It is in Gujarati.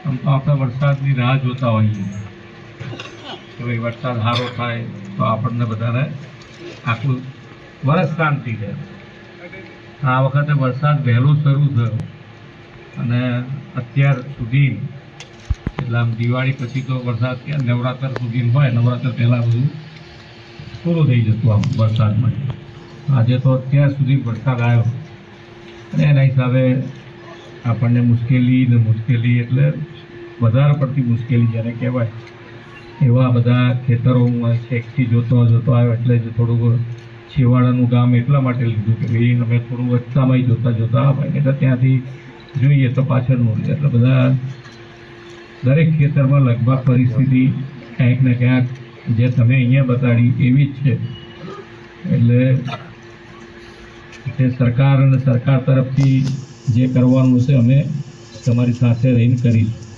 આમ તો આપણે વરસાદની રાહ જોતા હોઈએ કે ભાઈ વરસાદ સારો થાય તો આપણને બધાને આખું વરસ શાંતિ રહે. આ વખતે વરસાદ વહેલો શરૂ થયો અને અત્યાર સુધી એટલે આમ દિવાળી પછી તો વરસાદ ક્યાં નવરાત્ર સુધી હોય, નવરાત્ર પહેલાં બધું પૂરું થઈ જતું આમ વરસાદમાં. આજે તો અત્યાર સુધી વરસાદ આવ્યો અને એના હિસાબે આપણને મુશ્કેલી એટલે વધારે પડતી મુશ્કેલી જેને કહેવાય એવા બધા ખેતરોમાં છેકથી જોતો આવ્યો એટલે જ થોડુંક છેવાડાનું ગામ એટલા માટે લીધું કે ભાઈ અમે થોડું વચ્ચામાં જોતા ભાઈ એટલે ત્યાંથી જોઈએ તો પાછળનું એટલે બધા દરેક ખેતરમાં લગભગ પરિસ્થિતિ ક્યાંક ને ક્યાંક જે તમે અહીંયા બતાડી એવી જ છે. એટલે તે સરકાર તરફથી જે કરવાનું છે અમે તમારી સાથે રહીને કરીશું.